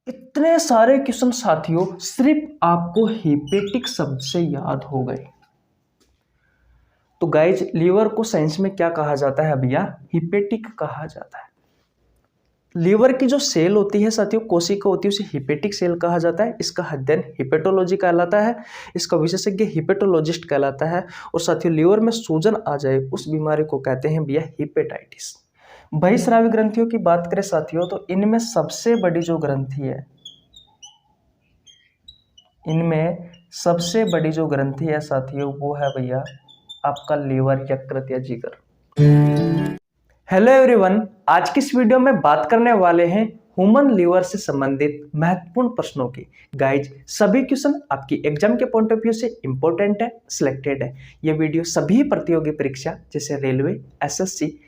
इतने सारे क्वेश्चन साथियों सिर्फ आपको हिपेटिक शब्द से याद हो गए। तो गाइज लीवर को साइंस में क्या कहा जाता है भैया? हिपेटिक कहा जाता है। लीवर की जो सेल होती है साथियों, कोशिका होती है, उसे हिपेटिक सेल कहा जाता है। इसका अध्ययन हिपेटोलॉजी कहलाता है। इसका विशेषज्ञ हिपेटोलॉजिस्ट कहलाता है। और साथियों लीवर में सूजन आ जाए उस बीमारी को कहते हैं भैया हिपेटाइटिस। बहिस्रावी ग्रंथियों की बात करें साथियों तो इनमें सबसे बड़ी जो ग्रंथि है, इनमें सबसे बड़ी जो ग्रंथि है साथियों वो है भैया आपका लीवर, यकृत या जिगर। हेलो एवरीवन, आज की इस वीडियो में बात करने वाले हैं ह्यूमन लीवर से संबंधित महत्वपूर्ण प्रश्नों की। गाइज सभी क्वेश्चन आपकी एग्जाम के पॉइंट ऑफ व्यू से इंपॉर्टेंट है, सिलेक्टेड है। ये वीडियो सभी प्रतियोगी परीक्षा जैसे railway, SSC,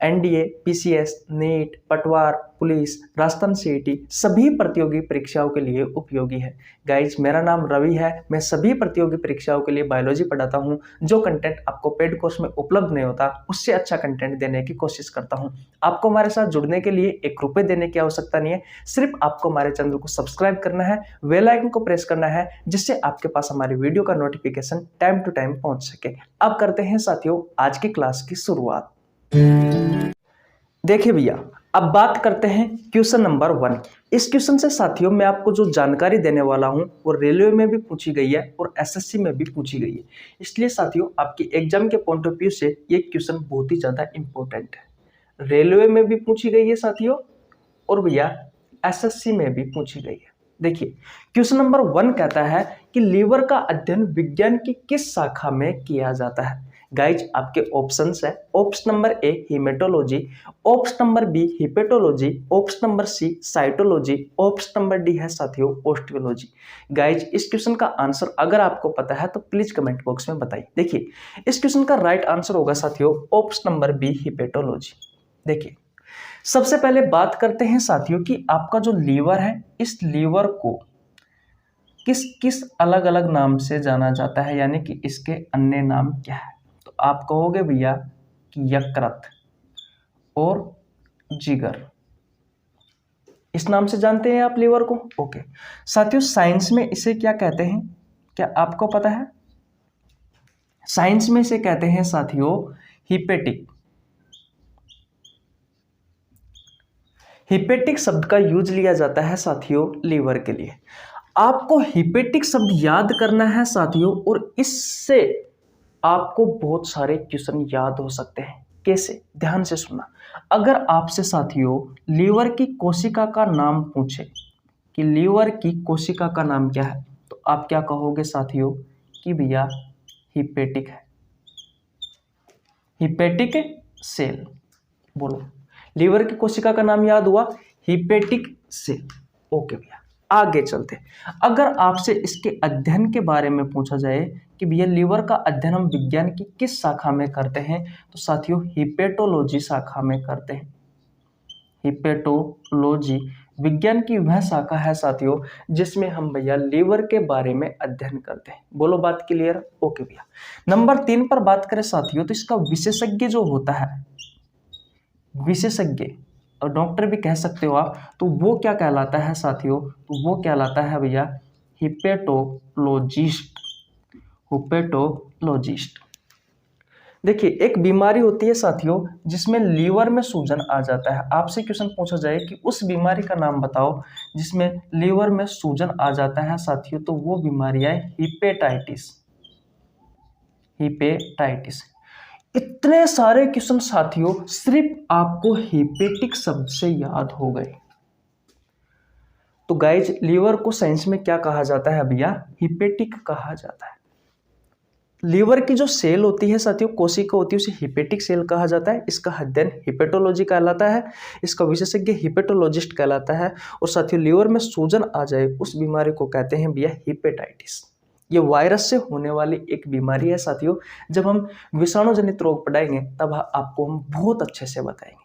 NDA, PCS, NEET, पटवार, पुलिस, राजस्थान सीईटी सभी प्रतियोगी परीक्षाओं के लिए उपयोगी है। गाइज मेरा नाम रवि है। मैं सभी प्रतियोगी परीक्षाओं के लिए बायोलॉजी पढ़ाता हूं। जो कंटेंट आपको पेड कोर्स में उपलब्ध नहीं होता उससे अच्छा कंटेंट देने की कोशिश करता हूं। आपको हमारे साथ जुड़ने के लिए ₹1 देने की आवश्यकता नहीं है। सिर्फ आपको हमारे चैनल को सब्सक्राइब करना है, बेल आइकन को प्रेस करना है, जिससे आपके पास हमारी वीडियो का नोटिफिकेशन टाइम टू टाइम पहुंच सके। अब करते हैं साथियों आज की क्लास की शुरुआत। देखिए भैया, अब बात करते हैं क्वेश्चन नंबर 1। इस क्वेश्चन से साथियों मैं आपको जो जानकारी देने वाला हूं वो रेलवे में भी पूछी गई है और एसएससी में भी पूछी गई है। इसलिए साथियों आपकी एग्जाम के पॉइंट ऑफ व्यू से ये क्वेश्चन बहुत ही ज्यादा इंपॉर्टेंट है। रेलवे में भी पूछी गई है साथियों और भैया एसएससी में भी पूछी गई है। देखिए क्वेश्चन नंबर 1 कहता है कि लीवर का अध्ययन विज्ञान की किस शाखा में किया जाता है। गाइज आपके ऑप्शंस है, option number A haematology, option number B hepatology, option number C cytology, option number D है साथियों ऑस्टियोलॉजी। गाइज इस क्वेश्चन का आंसर अगर आपको पता है तो प्लीज कमेंट बॉक्स में बताइए। देखिए इस क्वेश्चन का राइट आंसर होगा साथियों ऑप्शन नंबर बी हिपेटोलॉजी। देखिए सबसे पहले बात करते हैं साथियों कि आपका जो लीवर है इस लीवर को किस किस अलग अलग नाम से जाना जाता है, यानी कि इसके अन्य नाम क्या है। तो आप कहोगे भैया कि यकृत और जिगर, इस नाम से जानते हैं आप लीवर को। ओके साथियों साइंस में इसे क्या कहते हैं, क्या आपको पता है? साइंस में इसे कहते हैं साथियों हिपेटिक। हिपेटिक शब्द का यूज लिया जाता है साथियों लीवर के लिए। आपको हिपेटिक शब्द याद करना है साथियों और इससे आपको बहुत सारे क्वेश्चन याद हो सकते हैं। कैसे? ध्यान से सुनना। अगर आपसे साथियों लीवर की कोशिका का नाम पूछे कि लीवर की कोशिका का नाम क्या है तो आप क्या कहोगे साथियों कि भैया हिपेटिक है, हिपेटिक सेल। बोलो लीवर की कोशिका का नाम याद हुआ हिपेटिक सेल। ओके भैया आगे चलते। अगर आपसे इसके अध्ययन के बारे में पूछा जाए कि भैया लीवर का अध्ययन हम विज्ञान की किस शाखा में करते हैं तो साथियों हिपेटोलॉजी शाखा में करते हैं। हिपेटोलॉजी विज्ञान की वह शाखा है साथियों जिसमें हम भैया लीवर के बारे में अध्ययन करते हैं। बोलो बात क्लियर? ओके भैया नंबर 3 पर बात करें साथियों तो इसका विशेषज्ञ जो होता है, विशेषज्ञ और डॉक्टर भी कह सकते हो आप, तो वो क्या कहलाता है साथियों? तो वो कहलाता है भैया हिपेटोलॉजिस्ट। हिपेटोलॉजिस्ट। देखिए एक बीमारी होती है साथियों जिसमें लीवर में सूजन आ जाता है। आपसे क्वेश्चन पूछा जाए कि उस बीमारी का नाम बताओ जिसमें लीवर में सूजन आ जाता है साथियों, तो वो बीमारी है हिपेटाइटिस। हिपेटाइटिस। इतने सारे क्वेश्चन साथियों सिर्फ आपको हिपेटिक शब्द से याद हो गए। तो गाइज लीवर को साइंस में क्या कहा जाता है भैया? हिपेटिक कहा जाता है। लीवर की जो सेल होती है साथियों, कोशिका होती है, उसे हिपेटिक सेल कहा जाता है। इसका अध्ययन हिपेटोलॉजी कहलाता है। इसका विशेषज्ञ हिपेटोलॉजिस्ट कहलाता है। और साथियों लीवर में सूजन आ जाए उस बीमारी को कहते हैं भैया हिपेटाइटिस। ये वायरस से होने वाली एक बीमारी है साथियों। जब हम विषाणु जनित रोग पढ़ाएंगे तब आपको हम बहुत अच्छे से बताएंगे।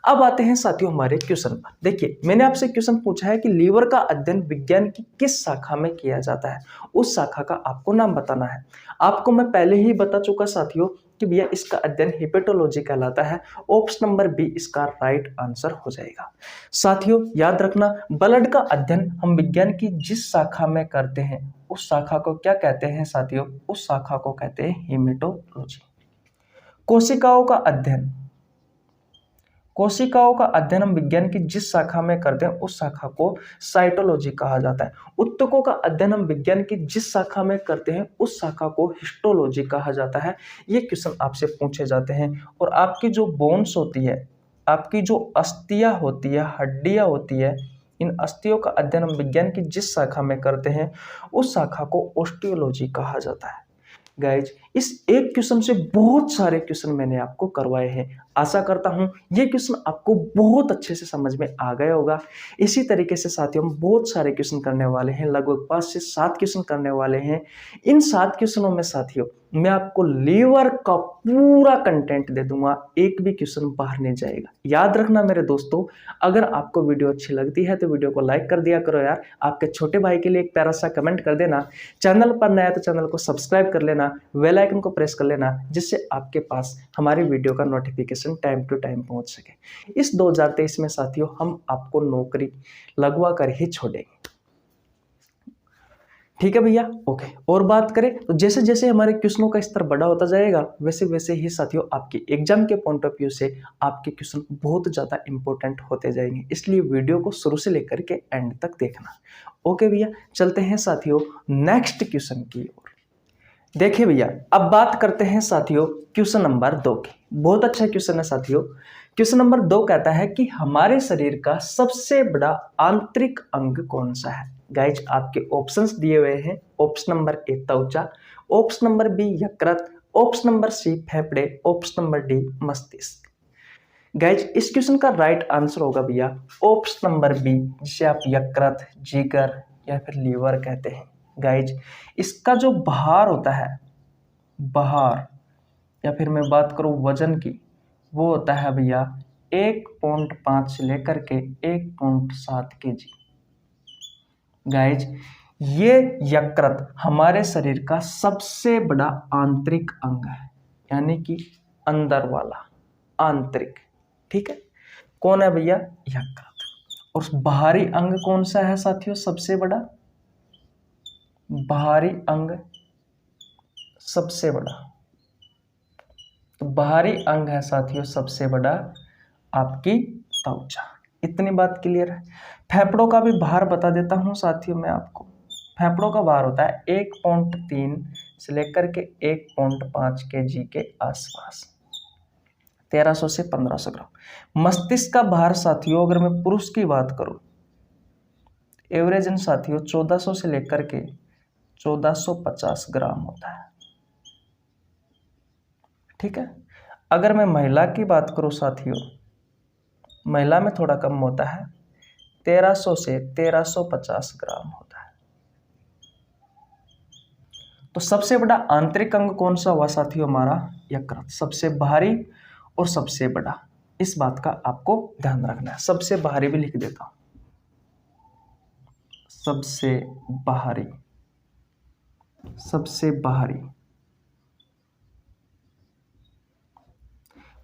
अब आते हैं साथियों हमारे क्वेश्चन पर। देखिए मैंने आपसे क्वेश्चन पूछा है कि लीवर का अध्ययन विज्ञान की किस शाखा में किया जाता है, उस शाखा का आपको नाम बताना है। आपको मैं पहले ही बता चुका साथियों कि भैया इसका अध्ययन हेपेटोलॉजी कहलाता है। ऑप्शन नंबर बी इसका राइट आंसर हो जाएगा। साथियों याद रखना, ब्लड का अध्ययन हम विज्ञान की जिस शाखा में करते हैं उस शाखा को क्या कहते हैं साथियों? उस शाखा को कहते हैं हेमेटोलॉजी। कोशिकाओं का अध्ययन हम विज्ञान की जिस शाखा में करते हैं उस शाखा को साइटोलॉजी कहा जाता है। ऊतकों का अध्ययन हम विज्ञान की जिस शाखा में करते हैं उस शाखा को हिस्टोलॉजी कहा जाता है। ये क्वेश्चन आपसे पूछे जाते हैं। और आपकी जो बोन्स होती है, आपकी जो अस्थियां होती है, हड्डियां होती है, इन अस्थियों का अध्ययन हम विज्ञान की जिस शाखा में करते हैं उस शाखा को ऑस्टियोलॉजी कहा जाता है। गाइज इस एक क्वेश्चन से बहुत सारे क्वेश्चन मैंने आपको करवाए हैं। आशा करता हूं ये क्वेश्चन आपको बहुत अच्छे से समझ में आ गया होगा। इसी तरीके से साथियों हम बहुत सारे क्वेश्चन करने वाले हैं, लगभग 5 से 7 क्वेश्चन करने वाले हैं। इन 7 क्वेश्चनों में साथियों मैं आपको लीवर का पूरा कंटेंट दे दूंगा, एक भी क्वेश्चन बाहर नहीं जाएगा। याद रखना मेरे दोस्तों, अगर आपको वीडियो अच्छी लगती है तो वीडियो को लाइक कर दिया करो यार। आपके छोटे भाई के लिए एक प्यारा सा कमेंट कर देना। चैनल पर नया तो चैनल को सब्सक्राइब कर लेना, बेल आइकन को प्रेस कर लेना, जिससे आपके पास हमारी वीडियो का नोटिफिकेशन टाइम टू टाइम पहुंच सके। इस 2023 में साथियों हम आपको नौकरी लगवा कर ही छोड़ेंगे। ठीक है भैया, ओके। और बात करें तो जैसे जैसे हमारे क्वेश्चनों का स्तर बड़ा होता जाएगा वैसे वैसे ही साथियों आपकी एग्जाम के पॉइंट ऑफ व्यू से आपके क्वेश्चन बहुत ज़्यादा इंपॉर्टेंट होते जाएंगे। इसलिए वीडियो को शुरू से लेकर के एंड तक देखना। ओके भैया, चलते हैं साथियों नेक्स्ट क्वेश्चन की ओर। देखिए भैया, अब बात करते हैं साथियों क्वेश्चन नंबर 2 की। बहुत अच्छा क्वेश्चन है साथियों। क्वेश्चन नंबर 2 कहता है कि हमारे शरीर का सबसे बड़ा आंतरिक अंग कौन सा है? गाइज आपके ऑप्शंस दिए हुए हैं। ऑप्शन नंबर ए त्वचा, ऑप्शन नंबर बी यकृत, ऑप्शन नंबर सी फेफड़े, ऑप्शन नंबर डी मस्तिष्क। गाइज इस क्वेश्चन का राइट आंसर होगा भैया ऑप्शन नंबर बी, जिसे आप यकृत, जिगर या फिर लीवर कहते हैं। गाइज इसका जो भार होता है, भार या फिर मैं बात करूं वजन की, वो होता है भैया 1.5 से लेकर के 1.7 kg। गाइज ये यकृत हमारे शरीर का सबसे बड़ा आंतरिक अंग है, यानी कि अंदर वाला आंतरिक। ठीक है, कौन है भैया? यकृत। और बाहरी अंग कौन सा है साथियों सबसे बड़ा? बाहरी अंग सबसे बड़ा, तो बाहरी अंग है साथियों सबसे बड़ा आपकी त्वचा। इतनी बात क्लियर है। फेफड़ों का भी भार बता देता हूं साथियों मैं आपको। फेफड़ों का भार होता है 1.3 से लेकर के 1.5 kg के आसपास, 1300 से 1500 ग्राम। मस्तिष्क का भार साथियों अगर मैं पुरुष की बात करूं, एवरेज इन साथियों 1400 से लेकर के 1450 ग्राम होता है। ठीक है, अगर मैं महिला की बात करूं साथियों, महिला में थोड़ा कम होता है, 1300 से 1350 ग्राम होता है। तो सबसे बड़ा आंतरिक अंग कौन सा हुआ साथियों? हमारा यकृत। सबसे भारी और सबसे बड़ा, इस बात का आपको ध्यान रखना है। सबसे भारी भी लिख देता हूं, सबसे बाहरी, सबसे बाहरी।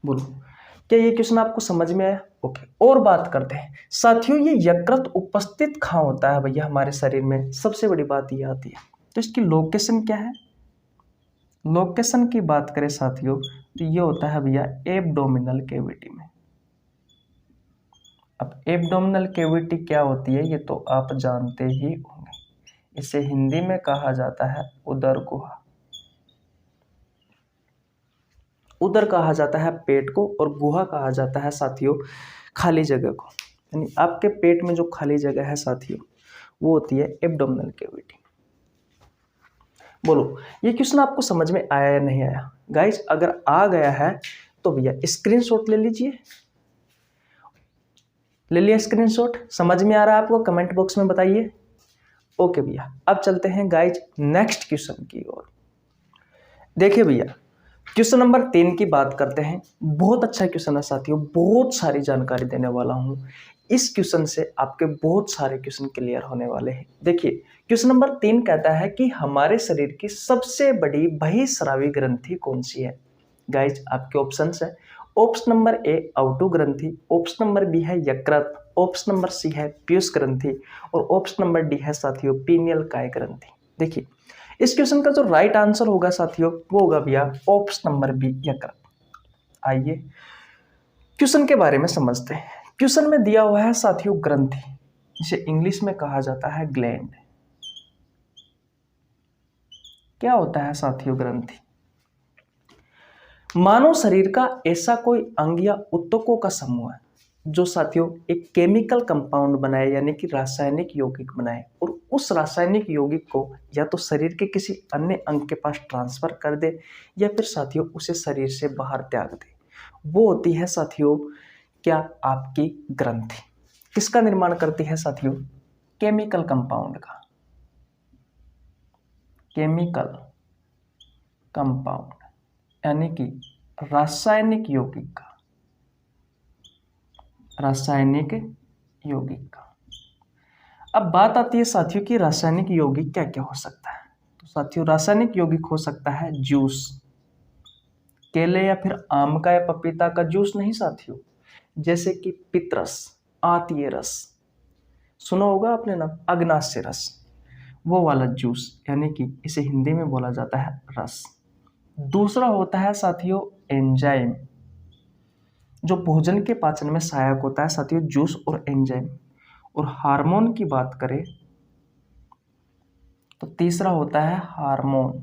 बोलो क्या ये क्वेश्चन आपको समझ में आया? ओके, और बात करते हैं साथियों ये यकृत उपस्थित कहाँ होता है भैया हमारे शरीर में? सबसे बड़ी बात ये आती है, तो इसकी लोकेशन क्या है? लोकेशन की बात करें साथियों तो ये होता है भैया एब्डोमिनल कैविटी में। अब एब्डोमिनल कैविटी क्या होती है ये तो आप जानते ही होंगे। इसे हिंदी में कहा जाता है उदर गुहा। उदर कहा जाता है पेट को और गुहा कहा जाता है साथियों खाली जगह को। यानी आपके पेट में जो खाली जगह है साथियों वो होती है एब्डोमिनल कैविटी। बोलो ये क्वेश्चन आपको समझ में आया या नहीं आया? गाइज अगर आ गया है तो भैया स्क्रीनशॉट ले लीजिए। ले लिया स्क्रीनशॉट? समझ में आ रहा है आपको? कमेंट बॉक्स में बताइए। ओके भैया, अब चलते हैं गाइज नेक्स्ट क्वेश्चन की ओर। देखिए भैया क्वेश्चन नंबर 3 की बात करते हैं। बहुत अच्छा क्वेश्चन है साथियों, बहुत सारी जानकारी देने वाला हूं। इस क्वेश्चन से आपके बहुत सारे क्वेश्चन क्लियर होने वाले हैं। देखिए क्वेश्चन नंबर 3 कहता है कि हमारे शरीर की सबसे बड़ी बहिस्रावी ग्रंथि कौन सी है? गाइज आपके ऑप्शंस है, ऑप्शन नंबर ए आउटो ग्रंथि, ऑप्शन नंबर बी है यकृत, ऑप्शन नंबर सी है पीयूष ग्रंथि और ऑप्शन नंबर डी है साथियों पीनियल काय ग्रंथि। देखिए इस क्वेश्चन का जो राइट आंसर होगा साथियों वो होगा भैया ऑप्शन नंबर बी यकृत। आइए क्वेश्चन के बारे में समझते हैं। क्वेश्चन में दिया हुआ है साथियों ग्रंथि, जिसे इंग्लिश में कहा जाता है ग्लैंड। क्या होता है साथियों ग्रंथि? मानव शरीर का ऐसा कोई अंग या ऊतकों का समूह है जो साथियों एक केमिकल कंपाउंड बनाए, यानी कि रासायनिक यौगिक बनाए, और उस रासायनिक यौगिक को या तो शरीर के किसी अन्य अंग के पास ट्रांसफर कर दे या फिर साथियों उसे शरीर से बाहर त्याग दे। वो होती है साथियों क्या? आपकी ग्रंथि। किसका निर्माण करती है साथियों? केमिकल कंपाउंड का। केमिकल कंपाउंड यानी कि रासायनिक यौगिक का। रासायनिक यौगिक का। अब बात आती है साथियों कि रासायनिक यौगिक क्या क्या हो सकता है। तो साथियों रासायनिक यौगिक हो सकता है जूस, केले या फिर आम का या पपीता का जूस नहीं साथियों, जैसे कि पितरस, आंतीय रस, सुना होगा आपने ना, अग्नाशय रस, वो वाला जूस, यानी कि इसे हिंदी में बोला जाता है रस। दूसरा होता है साथियों एंजाइम, जो भोजन के पाचन में सहायक होता है साथियों, जूस और एंजाइम। और हार्मोन की बात करें तो तीसरा होता है हार्मोन,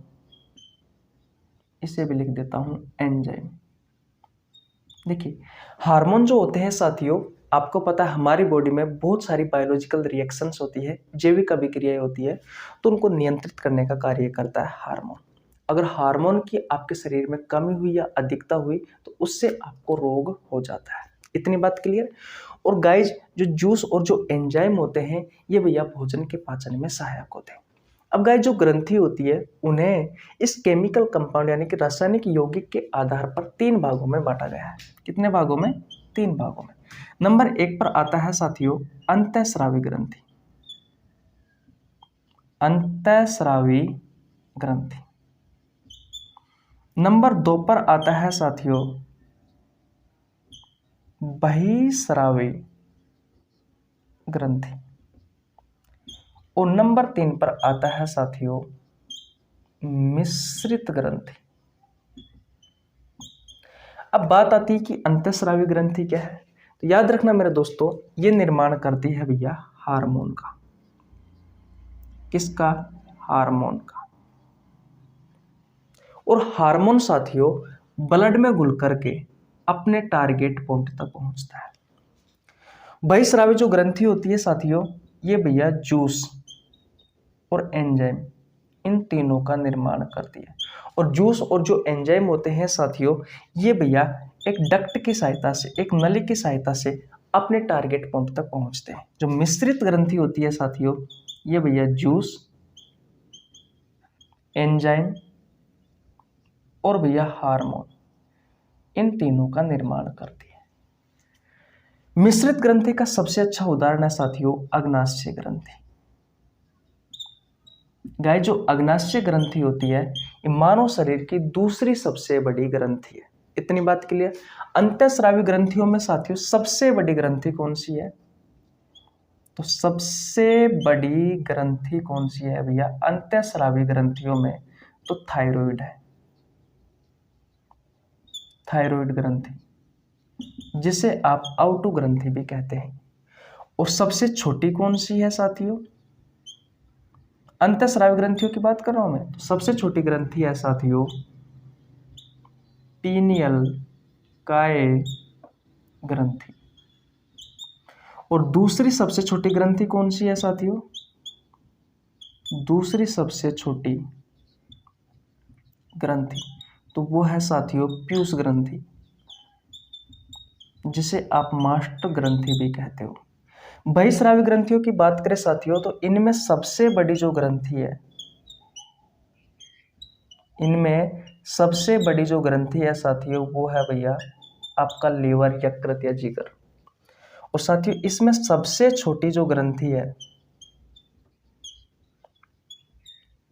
इसे भी लिख देता हूं एंजाइम। देखिए हार्मोन जो होते हैं साथियों, आपको पता है हमारी बॉडी में बहुत सारी बायोलॉजिकल रिएक्शंस होती है, जैविक अभिक्रियाएं होती है, तो उनको नियंत्रित करने का कार्य करता है हार्मोन। अगर हार्मोन की आपके शरीर में कमी हुई या अधिकता हुई तो उससे आपको रोग हो जाता है। इतनी बात क्लियर। और गाइज जो जूस और जो एंजाइम होते हैं ये भैया भोजन के पाचन में सहायक होते हैं। अब गाइज जो ग्रंथि होती है उन्हें इस केमिकल कंपाउंड यानी कि रासायनिक यौगिक के आधार पर 3 भागों में बांटा गया है। कितने भागों में? 3 भागों में। नंबर 1 पर आता है साथियों अंतःस्रावी ग्रंथि। अंतःस्रावी ग्रंथि। नंबर 2 पर आता है साथियों बहिस्रावी ग्रंथि। और नंबर 3 पर आता है साथियों मिश्रित ग्रंथि। अब बात आती है कि अंतःस्रावी ग्रंथि क्या है। तो याद रखना मेरे दोस्तों, ये निर्माण करती है भैया हार्मोन का। किसका? हार्मोन का। और हार्मोन साथियों ब्लड में घुल करके अपने टारगेट पॉइंट तक पहुंचता है। बहिस्रावी जो ग्रंथि होती है साथियों, ये भैया जूस और एंजाइम इन तीनों का निर्माण करती है। और जूस और जो एंजाइम होते हैं साथियों, ये भैया एक डक्ट की सहायता से, एक नली की सहायता से अपने टारगेट पॉइंट तक पहुंचते हैं। जो मिश्रित ग्रंथि होती है साथियों, ये भैया जूस, एंजाइम और भैया हार्मोन इन तीनों का निर्माण करती है। मिश्रित ग्रंथि का सबसे अच्छा उदाहरण है साथियों अग्नाशय ग्रंथि। गाय जो अग्नाशय ग्रंथि होती है ये मानव शरीर की दूसरी सबसे बड़ी ग्रंथि है। इतनी बात क्लियर। अंतःस्रावी ग्रंथियों में साथियों सबसे बड़ी ग्रंथि कौन सी है? तो सबसे बड़ी ग्रंथि कौन सी है भैया अंतःस्रावी ग्रंथियों में? तो थायराइड है। थायराइड ग्रंथि, जिसे आप आउटो ग्रंथि भी कहते हैं। और सबसे छोटी कौन सी है साथियों? अंतःस्रावी ग्रंथियों की बात कर रहा हूं मैं, तो सबसे छोटी ग्रंथि है साथियों पीनियल काय ग्रंथि। और दूसरी सबसे छोटी ग्रंथि कौन सी है साथियों? दूसरी सबसे छोटी ग्रंथि तो वो है साथियों पीयूष ग्रंथि, जिसे आप मास्टर ग्रंथि भी कहते हो। बहिस्रावी ग्रंथियों की बात करें साथियों, तो इनमें सबसे बड़ी जो ग्रंथि है, इनमें सबसे बड़ी जो ग्रंथि है साथियों वो है भैया आपका लीवर, यकृत या जिगर। और साथियों इसमें सबसे छोटी जो ग्रंथि है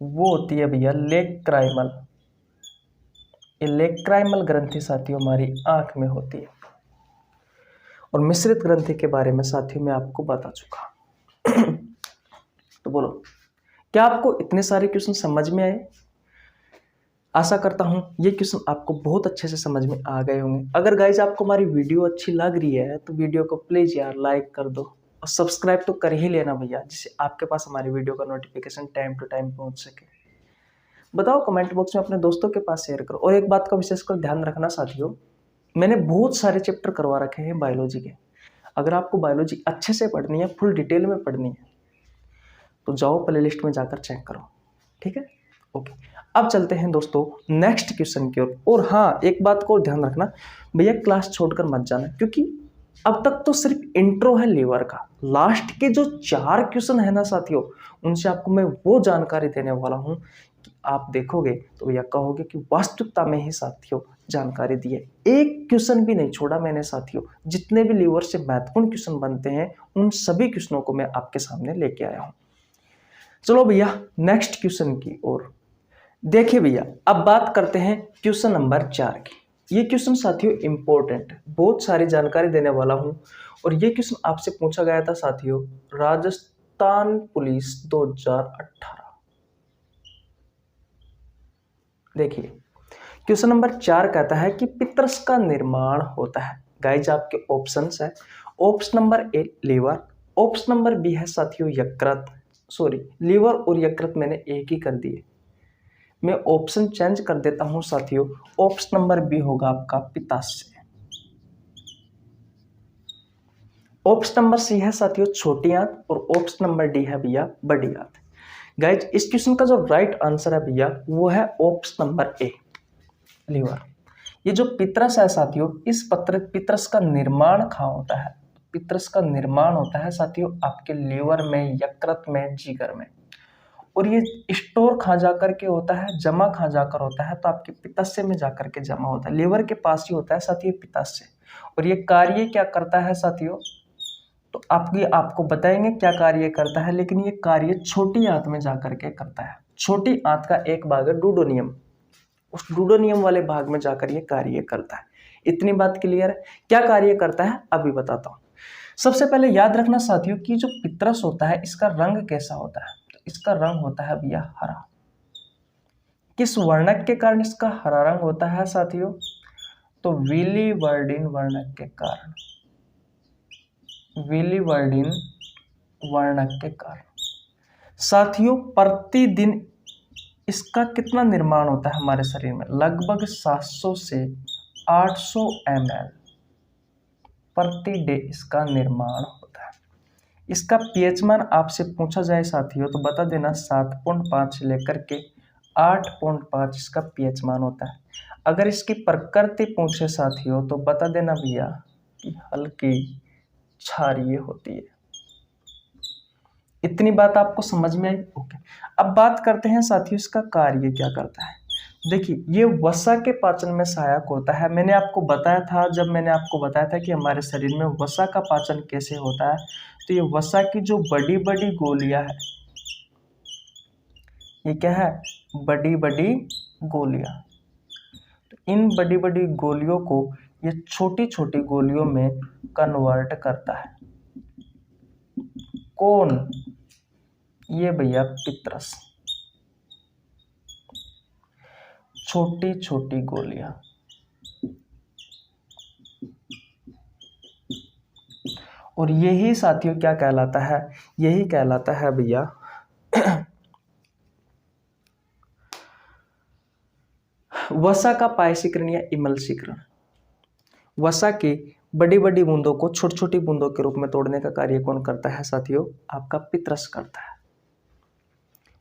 वो होती है भैया लेग क्राइमल। इलेक्ट्राइमल ग्रंथि साथियों हमारी आंख में होती है, और मिश्रित ग्रंथि के बारे में साथियों मैं आपको बता चुका। तो बोलो, क्या आपको इतने सारे क्वेश्चन समझ में आए? आशा करता हूं ये क्वेश्चन आपको बहुत अच्छे से समझ में आ गए होंगे। अगर गाइज आपको हमारी वीडियो अच्छी लग रही है तो वीडियो को प्लीज यार लाइक कर दो, और सब्सक्राइब तो कर ही लेना भैया, जिससे आपके पास हमारी वीडियो का नोटिफिकेशन टाइम टू टाइम पहुंच सके। बताओ कमेंट बॉक्स में अपने दोस्तों के पास शेयर करो। और एक बात का विशेषकर ध्यान रखना साथियों, मैंने बहुत सारे चैप्टर करवा रखे हैं बायोलॉजी के। अगर आपको बायोलॉजी अच्छे से पढ़नी है, फुल डिटेल में पढ़नी है, तो जाओ प्ले लिस्ट में जाकर चेक करो, ठीक है? ओके, अब चलते हैं दोस्तों नेक्स्ट क्वेश्चन की ओर। और हाँ, एक बात को ध्यान रखना भैया, क्लास छोड़कर मत जाना, क्योंकि अब तक तो सिर्फ इंट्रो है लीवर का। लास्ट के जो 4 क्वेश्चन है ना साथियों, उनसे आपको मैं वो जानकारी देने वाला हूं कि आप देखोगे तो भैया कहोगे कि वास्तविकता में ही साथियों जानकारी दी है। एक क्वेश्चन भी नहीं छोड़ा मैंने साथियों। जितने भी लीवर से महत्वपूर्ण क्वेश्चन बनते हैं, उन सभी क्वेश्चनों को मैं आपके सामने लेके आया हूं। चलो भैया नेक्स्ट क्वेश्चन की ओर। देखिए भैया, अब बात करते हैं क्वेश्चन नंबर 4 की। ये क्वेश्चन साथियों इंपॉर्टेंट है, बहुत सारी जानकारी देने वाला हूं। और ये क्वेश्चन आपसे पूछा गया था साथियों राजस्थान पुलिस 2018। देखिए क्वेश्चन नंबर 4 कहता है कि पित्रस का निर्माण होता है। गाइज आपके ऑप्शंस है, option number A liver, option number B है साथियों यकृत, सॉरी लीवर और यकृत मैंने एक ही कर दिए, मैं ऑप्शन चेंज कर देता हूं साथियों। ऑप्शन नंबर बी होगा आपका पित्ताशय। ऑप्शन नंबर सी है साथियों छोटी आंत, और ऑप्शन नंबर डी है भैया बड़ी आंत। गाइज इस क्वेश्चन का जो राइट आंसर है भैया वो है ऑप्शन नंबर ए लीवर। ये जो पित्रस है साथियों, इस पित्रस का निर्माण कहाँ होता है? पित्रस का निर्माण होता है साथियों आपके लीवर में, यकृत में, जिगर में। और ये स्टोर कहाँ जाकर के होता है, जमा कहाँ जाकर होता है? तो आपके पित्ताशय में जाकर के जमा होता है, लीवर के पास ही होता है साथियों पित्ताशय। और ये कार्य क्या करता है साथियों? तो आपको बताएंगे क्या कार्य करता है, लेकिन ये कार्य छोटी आंत में जाकर के करता है। छोटी आंत का एक भाग है डूडोनियम, उस डूडोनियम वाले भाग में जाकर ये कार्य करता है। इतनी बात क्लियर है? क्या कार्य करता है अभी बताता हूँ। सबसे पहले याद रखना साथियों कि जो पित्रस होता है इसका रंग कैसा होता है? तो इसका रंग होता है भैया हरा। किस वर्णक के कारण इसका हरा रंग होता है साथियों? तो विलिवर्डिन वर्णक के कारण, विलिवर्डिन वर्णक के कारण। साथियों प्रतिदिन इसका कितना निर्माण होता है हमारे शरीर में? लगभग 700 से 800 ml प्रति डे इसका निर्माण होता है। इसका पीएच मान आपसे पूछा जाए साथियों तो बता देना 7.5 से लेकर के 8.5 इसका पीएच मान होता है। अगर इसकी प्रकृति पूछे साथियों तो बता देना भैया कि हल्की क्षारीय होती है। इतनी बात आपको समझ में आई? ओके, अब बात करते हैं साथियों इसका कार्य क्या करता है। देखिए ये वसा के पाचन में सहायक होता है। मैंने आपको बताया था, जब मैंने आपको बताया था कि हमारे शरीर में वसा का पाचन कैसे होता है, तो ये वसा की जो बड़ी बड़ी गोलियां है, ये क्या है? बड़ी बड़ी गोलियां। तो इन बड़ी बड़ी गोलियों को ये छोटी छोटी गोलियों में कन्वर्ट करता है। कौन? ये भैया पित्रस। छोटी छोटी गोलियां। और यही साथियों क्या कहलाता है? यही कहलाता है भैया वसा का पायसीकरण या इमल्सीकरण। वसा की बड़ी बड़ी बूंदों को छोटी छोटी बूंदों के रूप में तोड़ने का कार्य कौन करता है साथियों? आपका पित्रस करता है।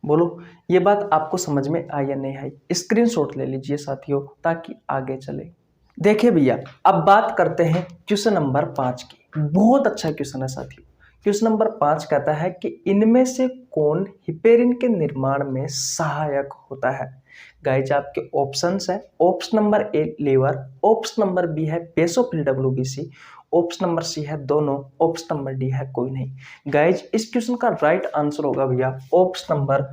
बोलो ये बात आपको समझ में आई या नहीं आई? स्क्रीनशॉट ले लीजिए साथियों ताकि आगे चले। देखिए भैया अब बात करते हैं क्वेश्चन नंबर 5 की। बहुत अच्छा क्वेश्चन है साथियों। क्वेश्चन नंबर 5 कहता है कि इनमें से कौन हिपेरिन के निर्माण में सहायक होता है? गाइज आपके ऑप्शंस है, option number A liver, option number B है basophil WBC, option number C है दोनों, ऑप्शन नंबर डी है कोई नहीं। गाइज इस क्वेश्चन का राइट आंसर होगा भैया ऑप्शन नंबर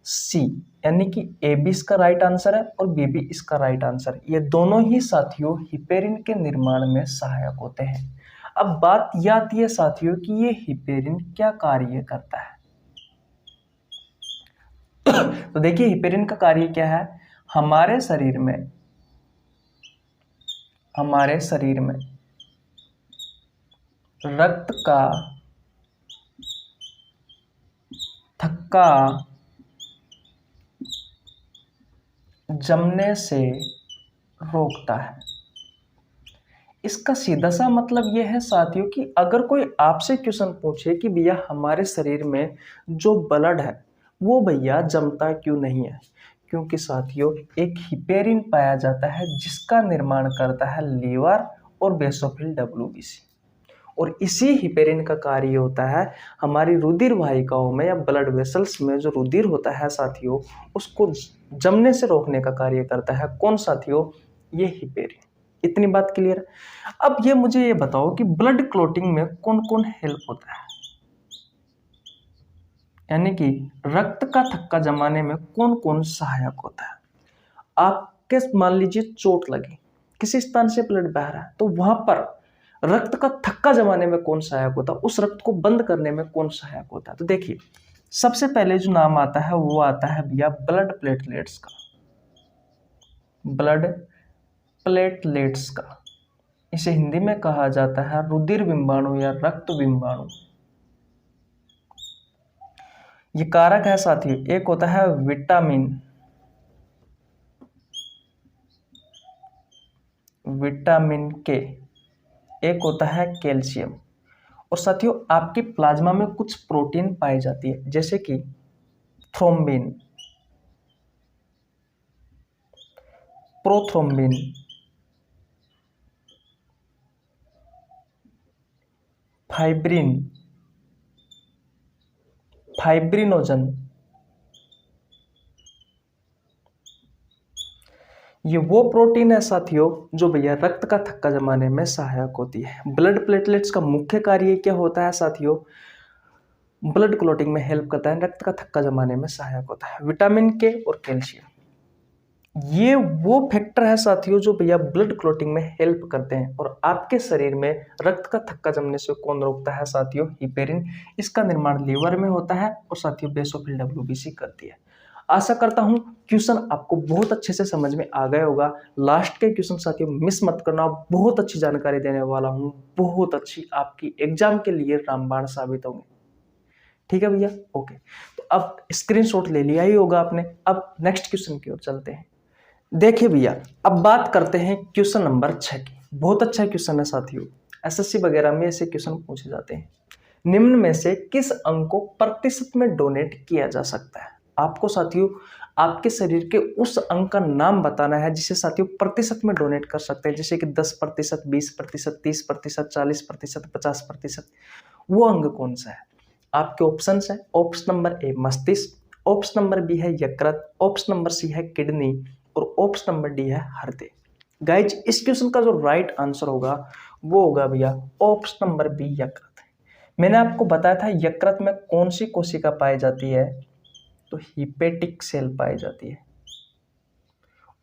सी, यानी कि ए भी इसका राइट आंसर है और बी भी इसका राइट आंसर है। ये दोनों ही साथियों हिपेरिन के निर्माण में सहायक होते हैं। अब बात यह आती है साथियों कि ये हिपेरिन क्या कार्य करता है। तो देखिए हिपेरिन का कार्य क्या है। हमारे शरीर में रक्त का थक्का जमने से रोकता है। इसका सीधा सा मतलब यह है साथियों कि अगर कोई आपसे क्वेश्चन पूछे कि भैया हमारे शरीर में जो ब्लड है वो भैया जमता क्यों नहीं है, क्योंकि साथियों एक हिपेरिन पाया जाता है जिसका निर्माण करता है लीवर और बेसोफिल डब्ल्यूबीसी। और इसी हिपेरिन का कार्य होता है हमारी रुधिर वाहिकाओं में या ब्लड वेसल्स में जो रुधिर होता है साथियों उसको जमने से रोकने का कार्य करता है। कौन साथियों? ये हिपेरिन। इतनी बात क्लियर है। अब ये मुझे ये बताओ कि ब्लड क्लॉटिंग में कौन कौन हेल्प होता है, यानी कि रक्त का थक्का जमाने में कौन कौन सहायक होता है। आपके मान लीजिए चोट लगी, किसी स्थान से ब्लड बह रहा है, तो वहां पर रक्त का थक्का जमाने में कौन सहायक होता है, उस रक्त को बंद करने में कौन सहायक होता है। तो देखिए सबसे पहले जो नाम आता है वो आता है भैया ब्लड प्लेटलेट्स का। ब्लड प्लेटलेट्स का इसे हिंदी में कहा जाता है रुधिर बिंबाणु या रक्त बिंबाणु। ये कारक है साथियों, एक होता है विटामिन के, एक होता है कैल्शियम। और साथियों आपकी प्लाज्मा में कुछ प्रोटीन पाई जाती है जैसे कि थ्रोम्बिन, प्रोथ्रोम्बिन, फाइब्रिनोजन। ये वो प्रोटीन है साथियों जो भैया रक्त का थक्का जमाने में सहायक होती है। ब्लड प्लेटलेट्स का मुख्य कार्य क्या होता है साथियों? ब्लड क्लॉटिंग में हेल्प करता है, रक्त का थक्का जमाने में सहायक होता है। विटामिन के और कैल्शियम ये वो फैक्टर है साथियों जो भैया ब्लड क्लॉटिंग में हेल्प करते हैं। और आपके शरीर में रक्त का थक्का जमने से कौन रोकता है साथियों? हिपेरिन। इसका निर्माण लीवर में होता है और साथियों बेसोफिल डब्ल्यूबीसी करती है। आशा करता हूं क्वेश्चन आपको बहुत अच्छे से समझ में आ गया होगा। लास्ट के क्वेश्चन साथियों मिस मत करना, बहुत अच्छी जानकारी देने वाला हूं, बहुत अच्छी, आपकी एग्जाम के लिए रामबाण साबित होंगे। ठीक है भैया, ओके। तो अब स्क्रीनशॉट ले लिया ही होगा आपने। अब नेक्स्ट क्वेश्चन की ओर चलते हैं। देखिए भैया अब बात करते हैं क्वेश्चन नंबर 6 की। बहुत अच्छा क्वेश्चन है साथियों, एसएससी वगैरह में ऐसे क्वेश्चन पूछे जाते हैं। निम्न में से किस अंग को प्रतिशत में डोनेट किया जा सकता है? आपको साथियों आपके शरीर के उस अंग का नाम बताना है जिसे साथियों प्रतिशत में डोनेट कर सकते हैं, जैसे कि 10%, 20%, 30%, 40%, 50%। वो अंग कौन सा है? आपके ऑप्शन है, ऑप्शन नंबर ए मस्तिष्क, ऑप्शन नंबर बी है यकृत, ऑप्शन नंबर सी है किडनी और ऑप्शन नंबर डी है हृदय। गाइज इस क्वेश्चन का जो राइट आंसर होगा वो होगा भैया ऑप्शन नंबर बी यकृत। मैंने आपको बताया था यकृत में कौन सी कोशिका पाई जाती है, तो हिपेटिक सेल पाई जाती है।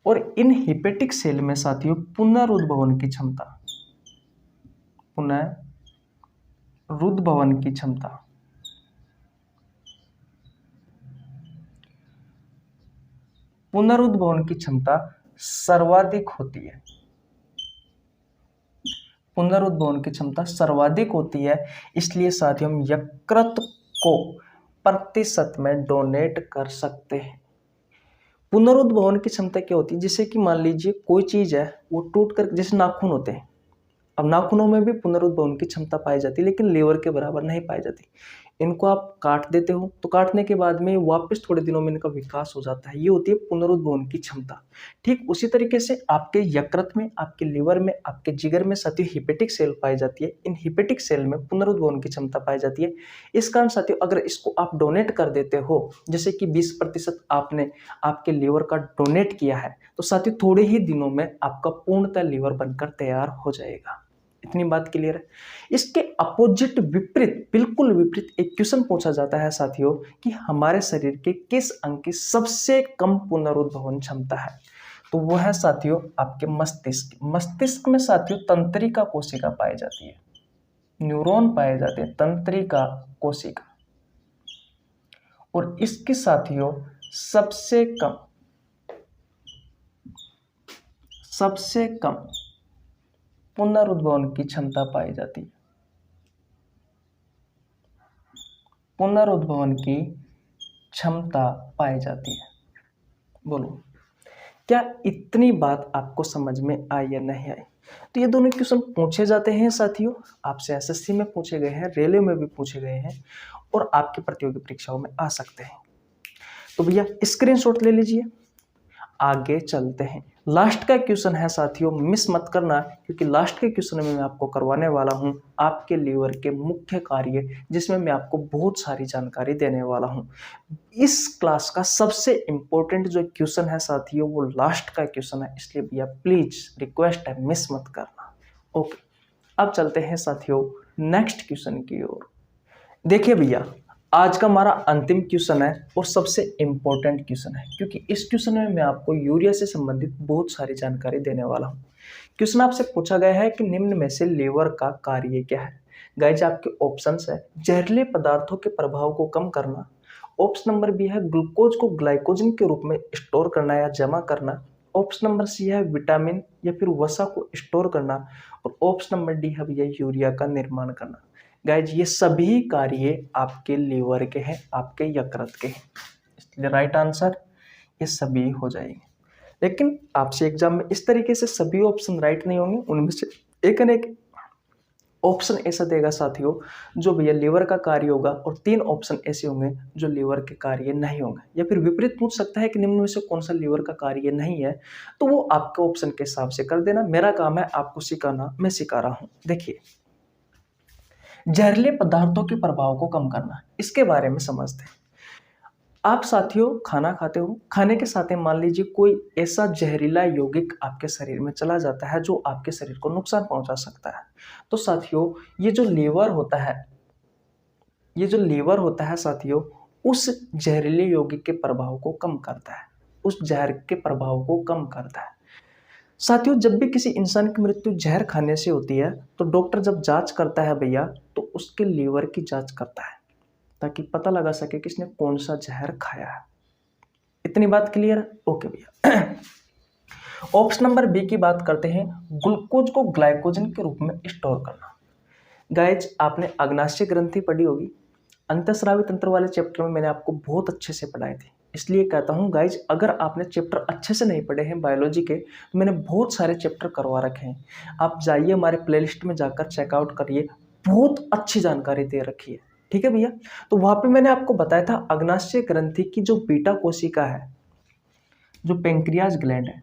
और इन हिपेटिक सेल में साथियों पुनरुद्भवन की क्षमता सर्वाधिक होती है। पुनरुद्भवन की क्षमता सर्वाधिक होती है, इसलिए साथियों हम यकृत को प्रतिशत में डोनेट कर सकते हैं। पुनरुद्भवन की क्षमता क्या होती है? जैसे कि मान लीजिए कोई चीज है वो टूट कर, जैसे नाखून होते हैं, अब नाखूनों में भी पुनरुद्भवन की क्षमता पाई जाती है लेकिन लीवर के बराबर नहीं पाई जाती। इनको आप काट देते हो तो काटने के बाद में वापस थोड़े दिनों में इनका विकास हो जाता है, ये होती है पुनरुद्भवन की क्षमता। ठीक उसी तरीके से आपके यकृत में, आपके लीवर में, आपके जिगर में साथियों हिपेटिक सेल पाई जाती है। इन हिपेटिक सेल में पुनरुद्भवन की क्षमता पाई जाती है। इस कारण साथियों अगर इसको आप डोनेट कर देते हो, जैसे कि 20% आपने आपके लीवर का डोनेट किया है, तो साथियों थोड़े ही दिनों में आपका पूर्णतः लीवर बनकर तैयार हो जाएगा। इतनी बात क्लियर है। इसके अपोजिट विपरीत, बिल्कुल विपरीत एक क्वेश्चन पूछा जाता है साथियों कि हमारे शरीर के किस अंग की सबसे कम पुनरुद्भवन क्षमता है, तो वो है साथियों आपके मस्तिष्क। मस्तिष्क में साथियों तंत्रिका कोशिका पाई जाती है, न्यूरॉन पाए जाते हैं, तंत्रिका कोशिका, और इसकी साथियों सबसे कम पुनरुद्भवन की क्षमता पाई जाती है। पुनरुद्भवन की क्षमता पाई जाती है। बोलो क्या इतनी बात आपको समझ में आई या नहीं आई? तो ये दोनों क्वेश्चन पूछे जाते हैं साथियों, आपसे एसएससी में पूछे गए हैं, रेलवे में भी पूछे गए हैं और आपकी प्रतियोगी परीक्षाओं में आ सकते हैं। तो भैया स्क्रीनशॉट ले लीजिए, आगे चलते हैं। लास्ट का क्वेश्चन है साथियों, मिस मत करना, क्योंकि लास्ट के क्वेश्चन में मैं आपको करवाने वाला हूं आपके लीवर के मुख्य कार्य, जिसमें मैं आपको बहुत सारी जानकारी देने वाला हूं। इस क्लास का सबसे इंपॉर्टेंट जो क्वेश्चन है साथियों वो लास्ट का क्वेश्चन है, इसलिए भैया प्लीज रिक्वेस्ट है मिस मत करना। ओके, अब चलते हैं साथियों नेक्स्ट क्वेश्चन की ओर। देखिए भैया आज का हमारा अंतिम क्वेश्चन है और सबसे इंपॉर्टेंट क्वेश्चन है, क्योंकि इस क्वेश्चन में मैं आपको यूरिया से संबंधित बहुत सारी जानकारी देने वाला हूं। क्वेश्चन आपसे पूछा गया है कि निम्न में से लीवर का कार्य क्या है। गाइज आपके ऑप्शंस है जहरीले पदार्थों के प्रभाव को कम करना, ऑप्शन नंबर बी है ग्लूकोज को ग्लाइकोजन के रूप में स्टोर करना या जमा करना, ऑप्शन नंबर सी है विटामिन या फिर वसा को स्टोर करना, और ऑप्शन नंबर डी है भैया यूरिया का निर्माण करना। गाइज ये सभी कार्य आपके लीवर के हैं, आपके यकृत के हैं, इसलिए राइट आंसर ये सभी हो जाएंगे। लेकिन आपसे एग्जाम में इस तरीके से सभी ऑप्शन राइट नहीं होंगे, उनमें से एक न एक ऑप्शन ऐसा देगा साथियों जो भैया लीवर का कार्य होगा, और 3 ऑप्शन ऐसे होंगे जो लीवर के कार्य नहीं होंगे। या फिर विपरीत पूछ सकता है कि निम्न में से कौन सा लीवर का कार्य नहीं है, तो वो आपके ऑप्शन के हिसाब से कर देना। मेरा काम है आपको सिखाना, मैं सिखा रहा हूं। देखिए जहरीले पदार्थों के प्रभाव को कम करना, इसके बारे में समझते हैं। आप साथियों खाना खाते हो, खाने के साथ मान लीजिए कोई ऐसा जहरीला यौगिक आपके शरीर में चला जाता है जो आपके शरीर को नुकसान पहुंचा सकता है। तो साथियों ये जो लीवर होता है साथियों उस जहरीले यौगिक के प्रभाव को कम करता है, उस जहर के प्रभाव को कम करता है। साथियों जब भी किसी इंसान की मृत्यु जहर खाने से होती है तो डॉक्टर जब जांच करता है भैया तो उसके लीवर की जांच करता है, ताकि पता लगा सके कि इसने कौन सा जहर खाया है। इतनी बात क्लियर है? ओके भैया ऑप्शन नंबर बी की बात करते हैं, ग्लूकोज को ग्लाइकोजन के रूप में स्टोर करना। गाइज आपने अग्नाशय ग्रंथि पढ़ी होगी, अंतःस्रावी तंत्र वाले चैप्टर में मैंने आपको बहुत अच्छे से पढ़ाए थे, इसलिए कहता हूँ गाइज अगर आपने चैप्टर अच्छे से नहीं पढ़े हैं बायोलॉजी के तो मैंने बहुत सारे चैप्टर करवा रखे हैं, आप जाइए हमारे प्लेलिस्ट में जाकर चेकआउट करिए, बहुत अच्छी जानकारी दे रखी है। ठीक है भैया, तो वहां पे मैंने आपको बताया था अग्नाशय ग्रंथि की जो बीटा कोशिका है, जो पेंक्रियाज ग्लैंड है,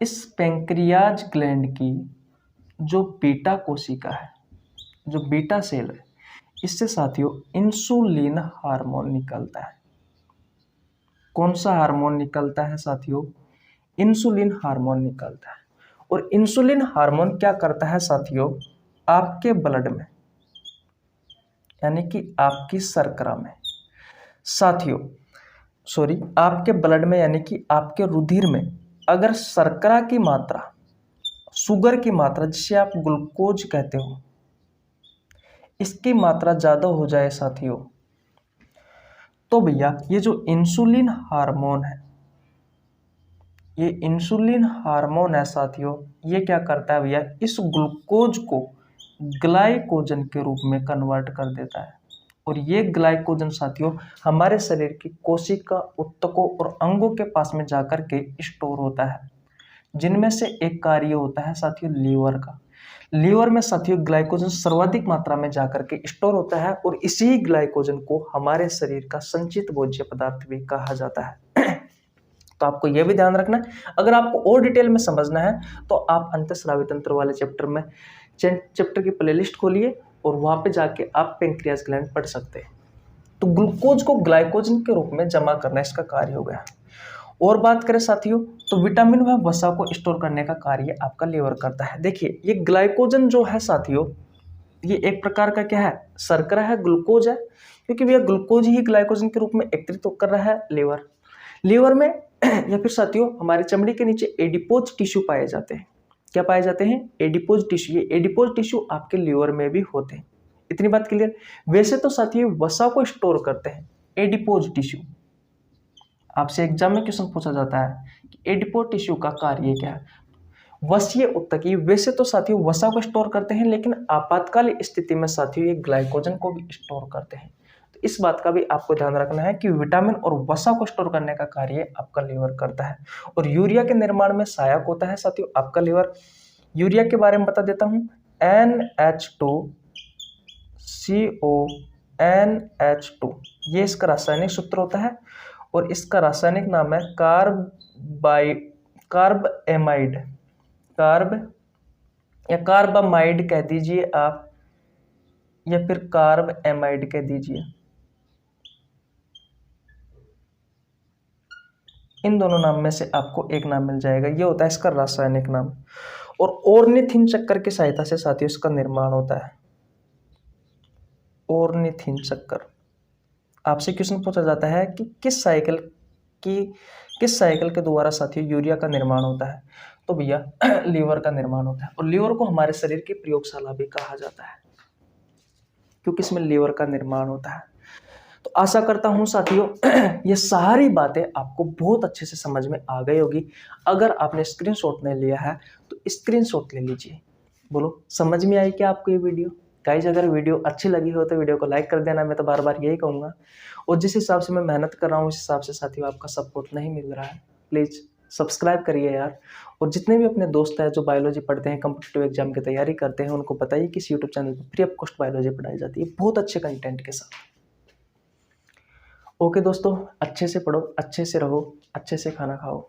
इस पेंक्रियाज ग्लैंड की जो बीटा कोशिका है, जो बीटा सेल है, इससे साथियों इंसुलिन हार्मोन निकलता है। कौन सा हार्मोन निकलता है साथियों? इंसुलिन हार्मोन निकलता है। और इंसुलिन हार्मोन क्या करता है साथियों? आपके ब्लड में यानी कि आपकी शर्करा में साथियों आपके ब्लड में यानी कि आपके रुधिर में अगर शर्करा की मात्रा, शुगर की मात्रा जिसे आप ग्लूकोज कहते हो, इसकी मात्रा ज़्यादा हो जाए साथियों, तो भैया ये जो इंसुलिन हार्मोन है, ये इंसुलिन हार्मोन है साथियों, ये क्या करता है भैया? इस ग्लूकोज को ग्लाइकोजन के रूप में कन्वर्ट कर देता है। और ये ग्लाइकोजन साथियों हमारे शरीर की कोशिका, ऊतकों और अंगों के पास में जाकर के स्टोर होता है, जिनमें से एक कार्य होता है साथियों लीवर का। लीवर में साथियों ग्लाइकोजन सर्वाधिक मात्रा में जाकर के स्टोर होता है और इसी ग्लाइकोजन को हमारे शरीर का संचित भोज्य पदार्थ भी कहा जाता है। तो आपको यह भी ध्यान रखना है। अगर आपको और डिटेल में समझना है तो आप अंतःस्रावी तंत्र वाले चैप्टर की प्लेलिस्ट खोलिए और वहां पे जाके आप पेंक्रियाज ग्लैंड पढ़ सकते हैं। तो ग्लूकोज को ग्लाइकोजन के रूप में जमा करना इसका कार्य हो गया। और बात करें साथियों तो विटामिन व वसा को स्टोर करने का कार्य आपका लीवर करता है। देखिए ये ग्लाइकोजन जो है साथियों, ये एक प्रकार का क्या है, शर्करा है, ग्लूकोज है, क्योंकि भैया ग्लूकोज ही ग्लाइकोजन के रूप में एकत्रित कर रहा है लीवर में या फिर साथियों हमारे चमड़ी के नीचे एडिपोज टिश्यू पाए जाते हैं। क्या पाए जाते हैं? Adipose tissue. ये एडिपोज टिश्यू आपके लीवर में भी होते हैं। इतनी बात क्लियर। वैसे तो साथियों वसा को स्टोर करते हैं एडिपोज टिश्यू। आपसे एग्जाम में क्वेश्चन पूछा जाता है कि एडिपोज टिश्यू का कार्य क्या है। वसीय उत्तकी वैसे तो साथियों वसा को स्टोर करते हैं, लेकिन आपातकाल स्थिति में साथियों ये ग्लाइकोजन को भी स्टोर करते हैं। तो इस बात का भी आपको ध्यान रखना है कि विटामिन और वसा को स्टोर करने का कार्य आपका लीवर करता है। और यूरिया के निर्माण में सहायक होता है साथियों आपका लीवर। यूरिया के बारे में बता देता हूं, NH2CO ये इसका रासायनिक सूत्र होता है और इसका रासायनिक नाम है कार्बामाइड कह दीजिए आप, या फिर कार्ब एमाइड कह दीजिए। इन दोनों नाम में से आपको एक नाम मिल जाएगा, ये होता है इसका रासायनिक नाम। और ऑर्निथिन चक्कर की सहायता से साथियों इसका निर्माण होता है। ऑर्निथिन चक्कर। आपसे क्वेश्चन पूछा जाता है कि किस साइकिल के द्वारा साथियों यूरिया का निर्माण होता है, तो भैया लीवर का निर्माण होता है। और लीवर को हमारे शरीर की प्रयोगशाला भी कहा जाता है, क्योंकि इसमें लीवर का निर्माण होता है। तो आशा करता हूं साथियों ये सारी बातें आपको बहुत अच्छे से समझ में आ गई होगी। अगर आपने स्क्रीनशॉट नहीं लिया है तो स्क्रीनशॉट ले लीजिए। बोलो समझ में आई क्या आपको ये वीडियो? गाइस अगर वीडियो अच्छी लगी हो तो वीडियो को लाइक कर देना, मैं तो बार बार यही कहूँगा। और जिस हिसाब से मैं मेहनत कर रहा हूँ उस हिसाब से साथियों आपका सपोर्ट नहीं मिल रहा है, प्लीज़ सब्सक्राइब करिए यार। और जितने भी अपने दोस्त हैं जो बायोलॉजी पढ़ते हैं, कॉम्पिटिटिव एग्जाम की तैयारी करते हैं, उनको बताइए कि इस यूट्यूब चैनल पर फ्री ऑफ कॉस्ट बायोलॉजी पढ़ाई जाती है बहुत अच्छे कंटेंट के साथ। ओके दोस्तों, अच्छे से पढ़ो, अच्छे से रहो, अच्छे से खाना खाओ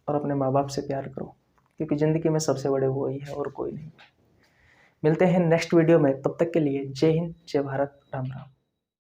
और अपने माँ बाप से प्यार करो, क्योंकि ज़िंदगी में सबसे बड़े वो ही है और कोई नहीं। मिलते हैं नेक्स्ट वीडियो में, तब तक के लिए जय हिंद, जय भारत, राम राम।